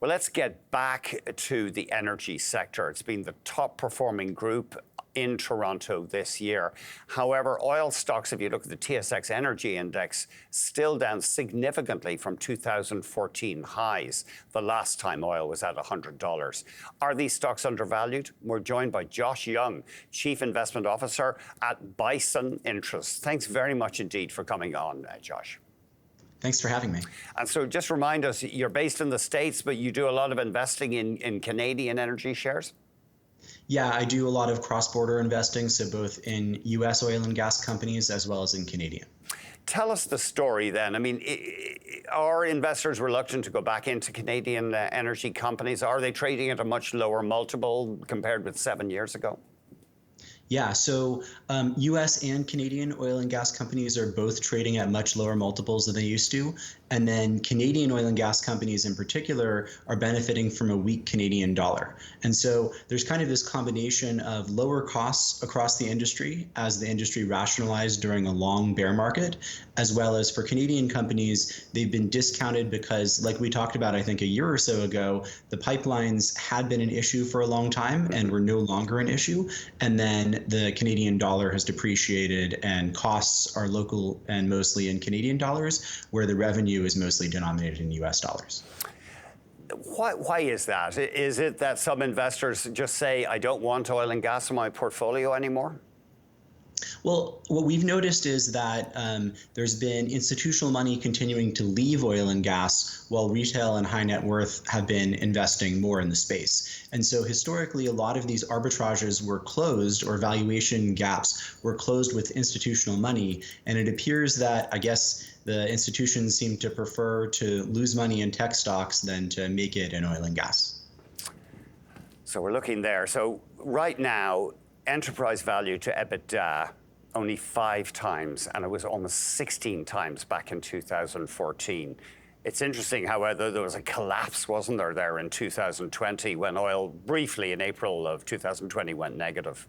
Well, let's get back to the energy sector. It's been the top performing group in Toronto this year. However, oil stocks, if you look at the TSX Energy Index, still down significantly from 2014 highs, the last time oil was at $100. Are these stocks undervalued? We're joined by Josh Young, Chief Investment Officer at Bison Interests. Thanks very much indeed for coming on, Josh. Thanks for having me. And so just remind us, you're based in the States, but you do a lot of investing in Canadian energy shares? Yeah, I do a lot of cross-border investing, so both in U.S. oil and gas companies as well as in Canadian. Tell us the story then. I mean, are investors reluctant to go back into Canadian energy companies? Are they trading at a much lower multiple compared with 7 years ago? Yeah, so U.S. and Canadian oil and gas companies are both trading at much lower multiples than they used to. And then Canadian oil and gas companies in particular are benefiting from a weak Canadian dollar. And so there's kind of this combination of lower costs across the industry as the industry rationalized during a long bear market, as well as for Canadian companies, they've been discounted because, like we talked about, I think a year or so ago, the pipelines had been an issue for a long time and were no longer an issue. And then the Canadian dollar has depreciated and costs are local and mostly in Canadian dollars, where the revenue is mostly denominated in US dollars. Why is that? Is it that some investors just say, I don't want oil and gas in my portfolio anymore? Well, what we've noticed is that there's been institutional money continuing to leave oil and gas while retail and high net worth have been investing more in the space. And so historically, a lot of these arbitrages were closed or valuation gaps were closed with institutional money. And it appears that, I guess, the institutions seem to prefer to lose money in tech stocks than to make it in oil and gas. So we're looking there. So right now, enterprise value to EBITDA only 5 times, and it was almost 16 times back in 2014. It's interesting, however, there was a collapse, wasn't there in 2020 when oil briefly in April of 2020 went negative.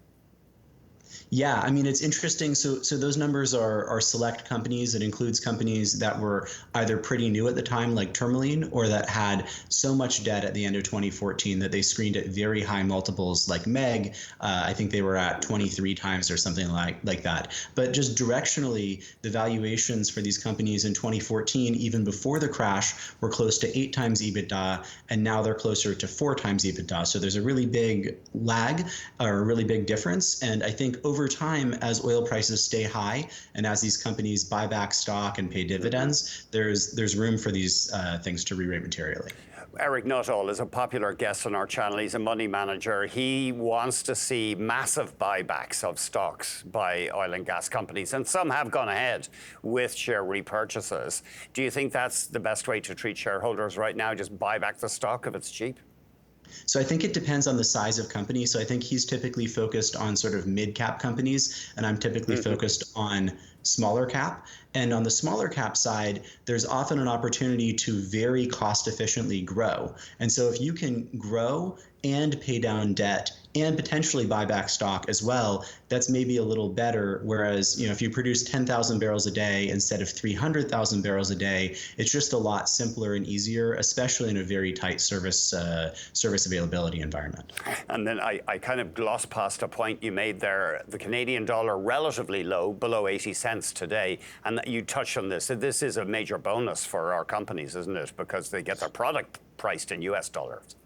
Yeah, I mean, it's interesting. So those numbers are select companies. It includes companies that were either pretty new at the time, like Tourmaline, or that had so much debt at the end of 2014 that they screened at very high multiples, like Meg. I think they were at 23 times or something like that. But just directionally, the valuations for these companies in 2014, even before the crash, were close to 8 times EBITDA, and now they're closer to 4 times EBITDA. So there's a really big lag or a really big difference. And I think over time, as oil prices stay high and as these companies buy back stock and pay dividends, there's room for these things to re-rate materially. Eric Nuttall is a popular guest on our channel. He's a money manager. He wants to see massive buybacks of stocks by oil and gas companies, and some have gone ahead with share repurchases. Do you think that's the best way to treat shareholders right now? Just buy back the stock if it's cheap? So I think it depends on the size of company. So I think he's typically focused on sort of mid-cap companies, and I'm typically focused on smaller cap. And on the smaller cap side, there's often an opportunity to very cost efficiently grow. And so if you can grow and pay down debt and potentially buy back stock as well, that's maybe a little better. Whereas, if you produce 10,000 barrels a day instead of 300,000 barrels a day, it's just a lot simpler and easier, especially in a very tight service availability environment. And then I kind of glossed past a point you made there. The Canadian dollar relatively low, below 80 cents today. And you touched on this. This is a major bonus for our companies, isn't it? Because they get their product priced in US dollars.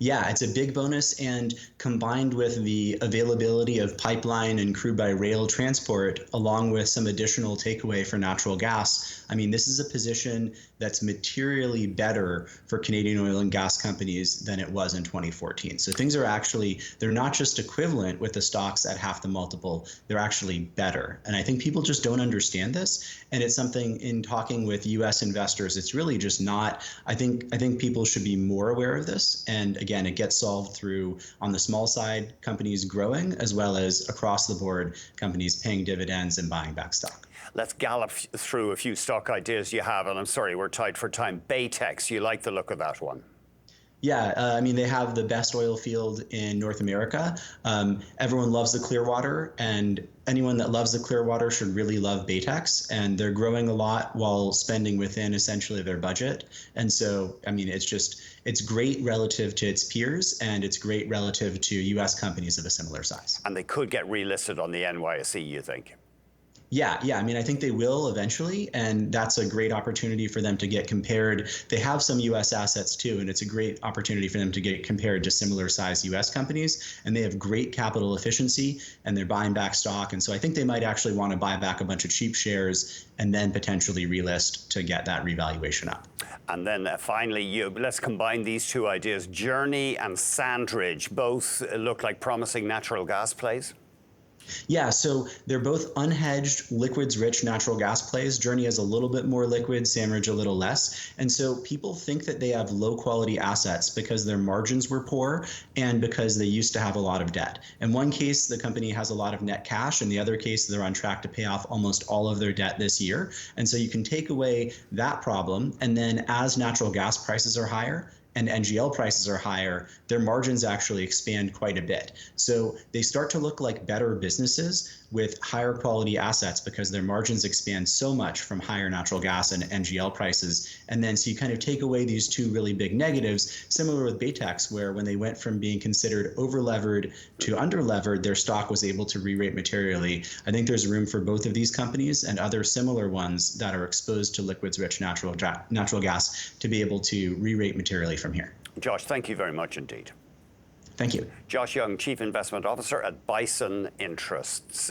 Yeah, it's a big bonus, and combined with the availability of pipeline and crude by rail transport, along with some additional takeaway for natural gas, I mean, this is a position that's materially better for Canadian oil and gas companies than it was in 2014. So things are actually, they're not just equivalent with the stocks at half the multiple, they're actually better. And I think people just don't understand this. And it's something in talking with US investors, it's really just not, I think people should be more aware of this. And again, it gets solved through, on the small side, companies growing, as well as across the board, companies paying dividends and buying back stock. Let's gallop through a few stock ideas you have, and I'm sorry, we're tight for time. Baytex, you like the look of that one? Yeah, I mean, they have the best oil field in North America. Everyone loves the Clearwater, and anyone that loves the Clearwater should really love Baytex. And they're growing a lot while spending within essentially their budget. And so, I mean, it's great relative to its peers, and it's great relative to US companies of a similar size. And they could get relisted on the NYSE, you think? Yeah. I mean, I think they will eventually, and that's a great opportunity for them to get compared. They have some US assets too, and it's a great opportunity for them to get compared to similar sized US companies. And they have great capital efficiency, and they're buying back stock. And so I think they might actually want to buy back a bunch of cheap shares and then potentially relist to get that revaluation up. And then finally, let's combine these two ideas. Journey and SandRidge both look like promising natural gas plays. Yeah, so they're both unhedged, liquids-rich natural gas plays. Journey has a little bit more liquid, SandRidge a little less. And so people think that they have low-quality assets because their margins were poor and because they used to have a lot of debt. In one case, the company has a lot of net cash. In the other case, they're on track to pay off almost all of their debt this year. And so you can take away that problem, and then as natural gas prices are higher, and NGL prices are higher, their margins actually expand quite a bit. So they start to look like better businesses with higher quality assets because their margins expand so much from higher natural gas and NGL prices. And then so you kind of take away these two really big negatives, similar with Baytex, where when they went from being considered over-levered to under-levered, their stock was able to re-rate materially. I think there's room for both of these companies and other similar ones that are exposed to liquids-rich natural gas to be able to re-rate materially from here. Josh, thank you very much indeed. Thank you. Josh Young, Chief Investment Officer at Bison Interests.